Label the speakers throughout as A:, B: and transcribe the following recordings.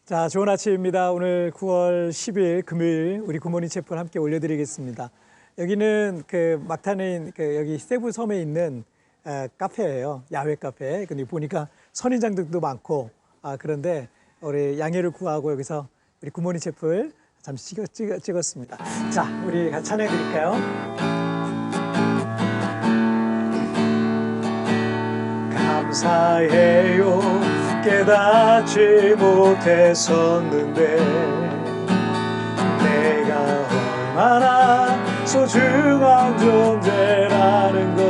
A: 자, 좋은 아침입니다. 오늘 9월 10일 금요일 우리 굿모닝 채플 함께 올려드리겠습니다. 여기는 그 막탄인 여기 세부 섬에 있는 카페예요. 야외 카페. 근데 보니까 선인장들도 많고 그런데 우리 양해를 구하고 여기서 우리 굿모닝 채플 잠시 찍었습니다. 자, 우리 같이 찬양해 드릴까요? 감사해요. 깨닫지 못했었는데 내가 얼마나 소중한 존재라는 것,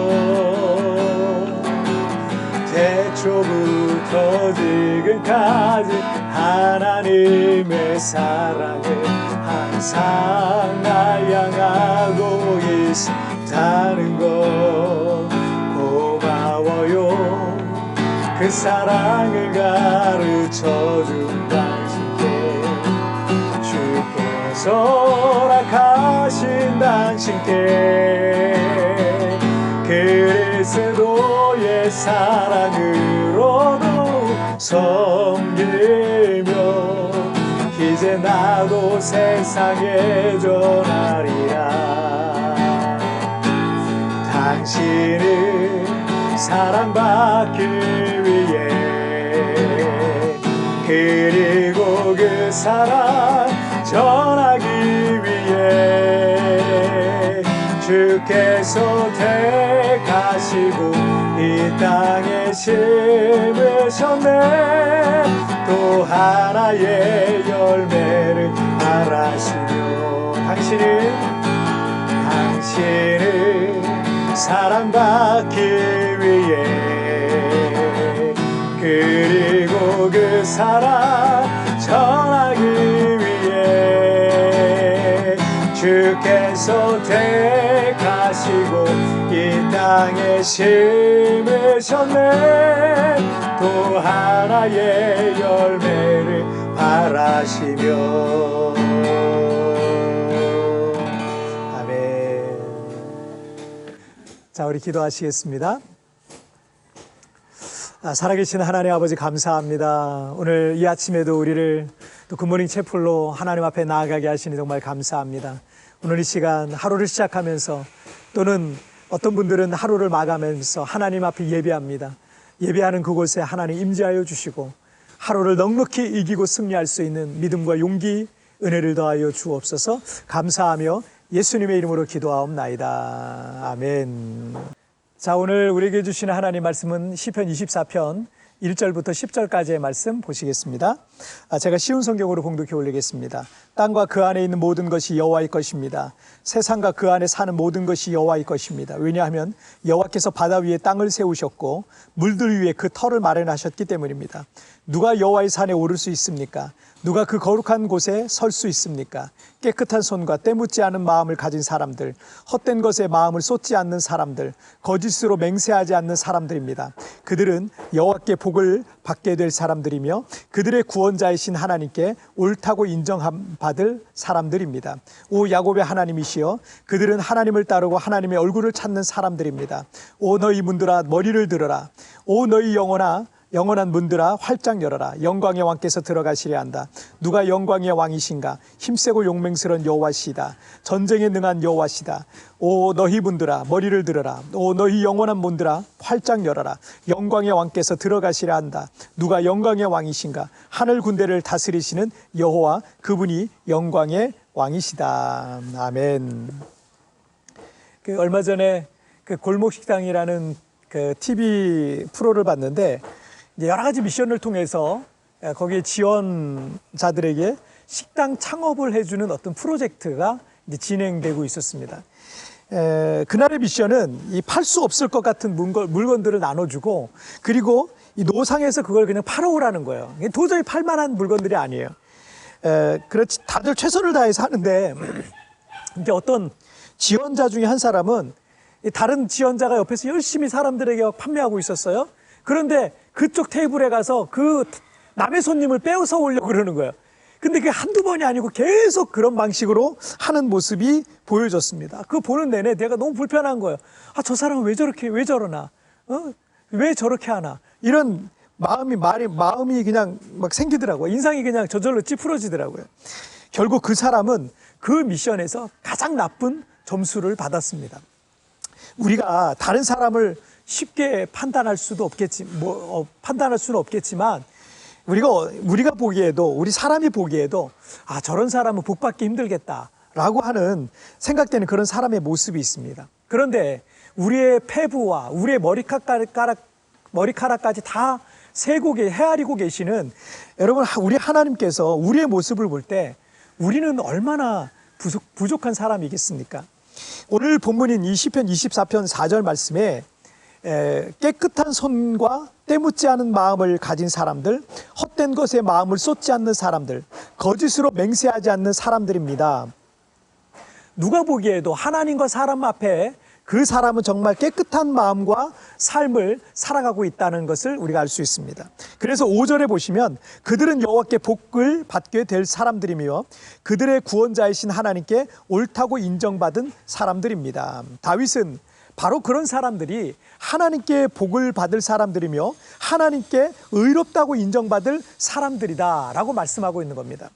A: 태초부터 지금까지 하나님의 사랑을 항상 날 향하고 있다는 것, 고마워요. 그 사랑을 가르쳐준 당신께, 주께서 허락하신 당신께, 그리스도의 사랑으로도 섬기며 이제 나도 세상에 전하리라. 당신을 사랑받기 위해, 그리고 그 사랑 전하기 위해 주께서 택하시고 이 땅에 심으셨네. 또 하나의 열매를 바라시며 당신을 사랑받기 위해, 그리고 그 사랑 전하기 위해 주께서 택하시고 이 땅에 심으셨네. 또 하나의 열매를 바라시며. 자, 우리 기도하시겠습니다. 살아계신 하나님 아버지, 감사합니다. 오늘 이 아침에도 우리를 또 굿모닝 채플로 하나님 앞에 나아가게 하시니 정말 감사합니다. 오늘 이 시간 하루를 시작하면서, 또는 어떤 분들은 하루를 마감하면서 하나님 앞에 예배합니다. 예배하는 그곳에 하나님 임재하여 주시고 하루를 넉넉히 이기고 승리할 수 있는 믿음과 용기, 은혜를 더하여 주옵소서. 감사하며 예수님의 이름으로 기도하옵나이다. 아멘. 자, 오늘 우리에게 주시는 하나님 말씀은 시편 24편 1절부터 10절까지의 말씀 보시겠습니다. 제가 쉬운 성경으로 봉독해 올리겠습니다. 땅과 그 안에 있는 모든 것이 여호와의 것입니다. 세상과 그 안에 사는 모든 것이 여호와의 것입니다. 왜냐하면 여호와께서 바다 위에 땅을 세우셨고 물들 위에 그 터를 마련하셨기 때문입니다. 누가 여호와의 산에 오를 수 있습니까? 누가 그 거룩한 곳에 설 수 있습니까? 깨끗한 손과 때묻지 않은 마음을 가진 사람들, 헛된 것에 마음을 쏟지 않는 사람들, 거짓으로 맹세하지 않는 사람들입니다. 그들은 여호와께 복을 받게 될 사람들이며 그들의 구원자이신 하나님께 옳다고 인정받을 사람들입니다. 오 야곱의 하나님이시여, 그들은 하나님을 따르고 하나님의 얼굴을 찾는 사람들입니다. 오 너희 문들아 머리를 들어라. 오 너희 영원한 문들아 활짝 열어라. 영광의 왕께서 들어가시려 한다. 누가 영광의 왕이신가? 힘세고 용맹스러운 여호와시다. 전쟁에 능한 여호와시다. 오 너희 문들아 머리를 들어라. 오 너희 영원한 문들아 활짝 열어라. 영광의 왕께서 들어가시려 한다. 누가 영광의 왕이신가? 하늘 군대를 다스리시는 여호와, 그분이 영광의 왕이시다. 아멘. 얼마 전에 골목식당이라는 TV 프로를 봤는데, 여러 가지 미션을 통해서 거기에 지원자들에게 식당 창업을 해주는 어떤 프로젝트가 이제 진행되고 있었습니다. 그날의 미션은 이 팔 수 없을 것 같은 물건들을 나눠주고, 그리고 이 노상에서 그걸 그냥 팔아오라는 거예요. 도저히 팔만한 물건들이 아니에요. 그렇지, 다들 최선을 다해서 하는데, 이제 어떤 지원자 중에 한 사람은 다른 지원자가 옆에서 열심히 사람들에게 판매하고 있었어요. 그런데 그쪽 테이블에 가서 그 남의 손님을 빼앗아 오려고 그러는 거예요. 근데 그게 한두 번이 아니고 계속 그런 방식으로 하는 모습이 보여졌습니다. 그거 보는 내내 내가 너무 불편한 거예요. 저 사람은 왜 저러나? 왜 저렇게 하나? 이런 마음이 그냥 막 생기더라고요. 인상이 그냥 저절로 찌푸러지더라고요. 결국 그 사람은 그 미션에서 가장 나쁜 점수를 받았습니다. 우리가 다른 사람을 쉽게 판단할 수는 없겠지만 우리가 보기에도, 우리 사람이 보기에도 저런 사람은 복 받기 힘들겠다라고 하는 생각되는 그런 사람의 모습이 있습니다. 그런데 우리의 폐부와 우리의 머리카락까지 다 헤아리고 계시는 여러분, 우리 하나님께서 우리의 모습을 볼 때 우리는 얼마나 부족한 사람이겠습니까? 오늘 본문인 이 시편 24편 4절 말씀에 깨끗한 손과 때묻지 않은 마음을 가진 사람들, 헛된 것에 마음을 쏟지 않는 사람들, 거짓으로 맹세하지 않는 사람들입니다. 누가 보기에도 하나님과 사람 앞에 그 사람은 정말 깨끗한 마음과 삶을 살아가고 있다는 것을 우리가 알 수 있습니다. 그래서 5절에 보시면 그들은 여호와께 복을 받게 될 사람들이며 그들의 구원자이신 하나님께 옳다고 인정받은 사람들입니다. 다윗은 바로 그런 사람들이 하나님께 복을 받을 사람들이며 하나님께 의롭다고 인정받을 사람들이다라고 말씀하고 있는 겁니다.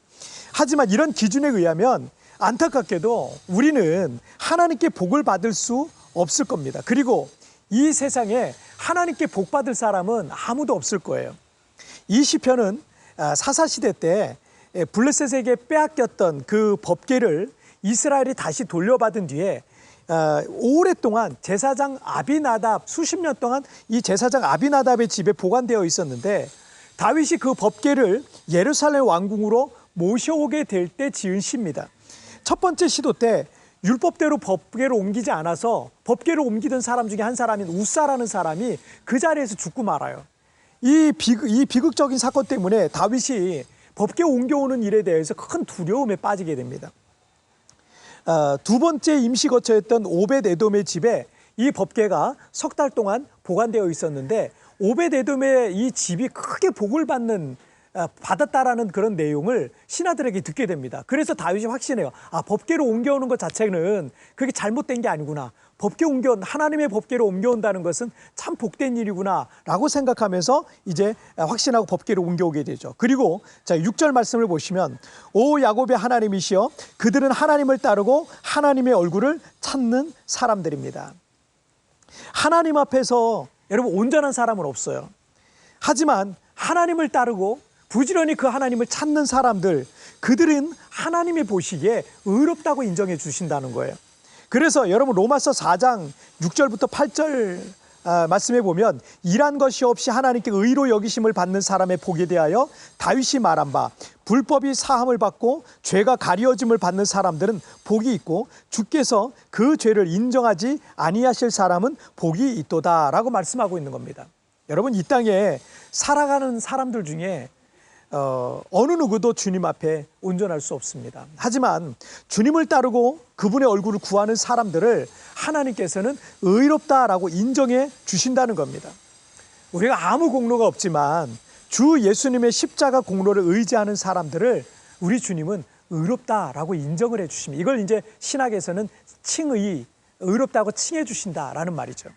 A: 하지만 이런 기준에 의하면 안타깝게도 우리는 하나님께 복을 받을 수 없을 겁니다. 그리고 이 세상에 하나님께 복 받을 사람은 아무도 없을 거예요. 이 시편은 사사시대 때 블레셋에게 빼앗겼던 그 법궤를 이스라엘이 다시 돌려받은 뒤에 오랫동안 제사장 아비나답, 수십 년 동안 이 제사장 아비나답의 집에 보관되어 있었는데 다윗이 그 법궤를 예루살렘 왕궁으로 모셔오게 될 때 지은 시입니다. 첫 번째 시도 때 율법대로 법궤를 옮기지 않아서 법궤를 옮기던 사람 중에 한 사람인 우사라는 사람이 그 자리에서 죽고 말아요. 이 비극적인 사건 때문에 다윗이 법궤 옮겨오는 일에 대해서 큰 두려움에 빠지게 됩니다. 두 번째 임시 거처였던 오벳에돔의 집에 이 법궤가 석 달 동안 보관되어 있었는데 오벳에돔의 이 집이 크게 복을 받았다라는 그런 내용을 신하들에게 듣게 됩니다. 그래서 다윗이 확신해요. 법궤로 옮겨오는 것 자체는 그게 잘못된 게 아니구나. 하나님의 법궤로 옮겨온다는 것은 참 복된 일이구나 라고 생각하면서 이제 확신하고 법궤로 옮겨오게 되죠. 그리고 6절 말씀을 보시면 오 야곱의 하나님이시여 그들은 하나님을 따르고 하나님의 얼굴을 찾는 사람들입니다. 하나님 앞에서 여러분 온전한 사람은 없어요. 하지만 하나님을 따르고 부지런히 그 하나님을 찾는 사람들, 그들은 하나님이 보시기에 의롭다고 인정해 주신다는 거예요. 그래서 여러분 로마서 4장 6절부터 8절 말씀해 보면 일한 것이 없이 하나님께 의로 여기심을 받는 사람의 복에 대하여 다윗이 말한 바 불법이 사함을 받고 죄가 가리워짐을 받는 사람들은 복이 있고 주께서 그 죄를 인정하지 아니하실 사람은 복이 있도다라고 말씀하고 있는 겁니다. 여러분 이 땅에 살아가는 사람들 중에 어느 누구도 주님 앞에 온전할 수 없습니다. 하지만 주님을 따르고 그분의 얼굴을 구하는 사람들을 하나님께서는 의롭다라고 인정해 주신다는 겁니다. 우리가 아무 공로가 없지만 주 예수님의 십자가 공로를 의지하는 사람들을 우리 주님은 의롭다라고 인정을 해 주십니다. 이걸 이제 신학에서는 의롭다고 칭해 주신다라는 말이죠.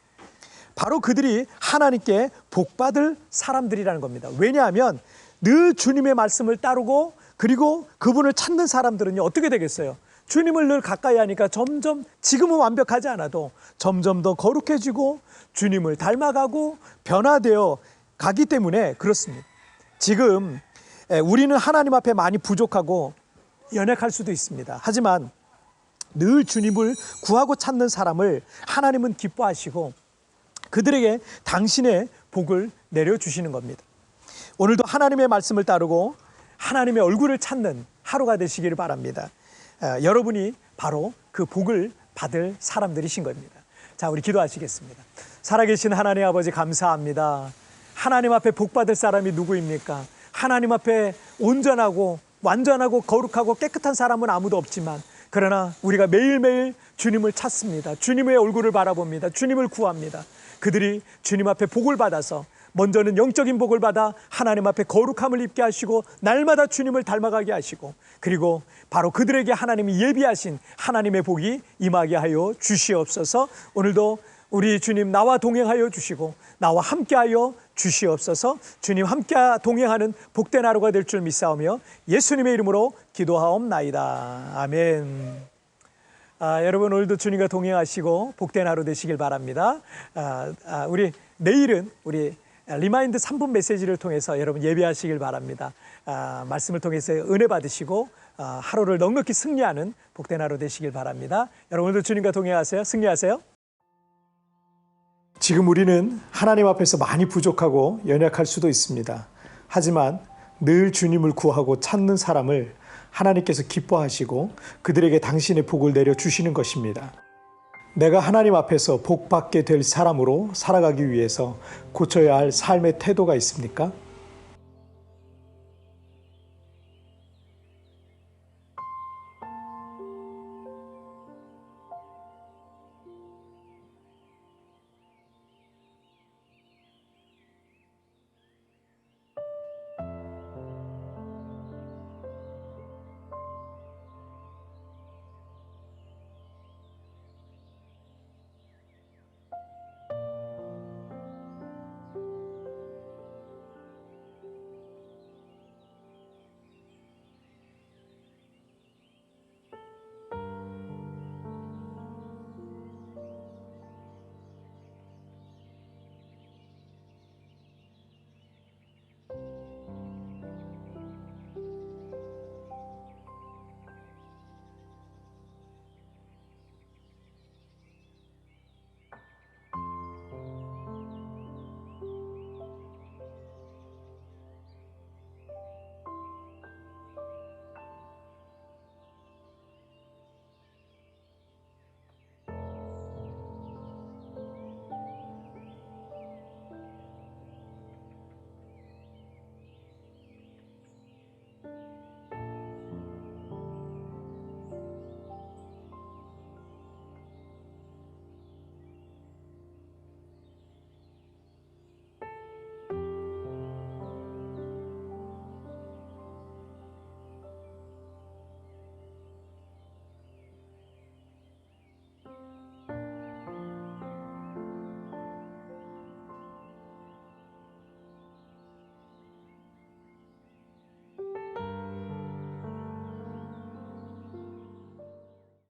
A: 바로 그들이 하나님께 복받을 사람들이라는 겁니다. 왜냐하면 늘 주님의 말씀을 따르고 그리고 그분을 찾는 사람들은요 어떻게 되겠어요? 주님을 늘 가까이 하니까 점점 지금은 완벽하지 않아도 점점 더 거룩해지고 주님을 닮아가고 변화되어 가기 때문에 그렇습니다. 지금 우리는 하나님 앞에 많이 부족하고 연약할 수도 있습니다. 하지만 늘 주님을 구하고 찾는 사람을 하나님은 기뻐하시고 그들에게 당신의 복을 내려주시는 겁니다. 오늘도 하나님의 말씀을 따르고 하나님의 얼굴을 찾는 하루가 되시기를 바랍니다. 여러분이 바로 그 복을 받을 사람들이신 겁니다. 자, 우리 기도하시겠습니다. 살아계신 하나님 아버지 감사합니다. 하나님 앞에 복 받을 사람이 누구입니까? 하나님 앞에 온전하고 완전하고 거룩하고 깨끗한 사람은 아무도 없지만 그러나 우리가 매일매일 주님을 찾습니다. 주님의 얼굴을 바라봅니다. 주님을 구합니다. 그들이 주님 앞에 복을 받아서 먼저는 영적인 복을 받아 하나님 앞에 거룩함을 입게 하시고 날마다 주님을 닮아가게 하시고 그리고 바로 그들에게 하나님이 예비하신 하나님의 복이 임하게 하여 주시옵소서. 오늘도 우리 주님 나와 동행하여 주시고 나와 함께하여 주시옵소서. 주님 함께 동행하는 복된 하루가 될 줄 믿사오며 예수님의 이름으로 기도하옵나이다. 아멘. 여러분 오늘도 주님과 동행하시고 복된 하루 되시길 바랍니다. 우리 내일은 우리 리마인드 3분 메시지를 통해서 여러분 예배하시길 바랍니다. 말씀을 통해서 은혜 받으시고 하루를 넉넉히 승리하는 복된 하루 되시길 바랍니다. 여러분 오늘도 주님과 동행하세요. 승리하세요. 지금 우리는 하나님 앞에서 많이 부족하고 연약할 수도 있습니다. 하지만 늘 주님을 구하고 찾는 사람을 하나님께서 기뻐하시고 그들에게 당신의 복을 내려주시는 것입니다. 내가 하나님 앞에서 복받게 될 사람으로 살아가기 위해서 고쳐야 할 삶의 태도가 있습니까?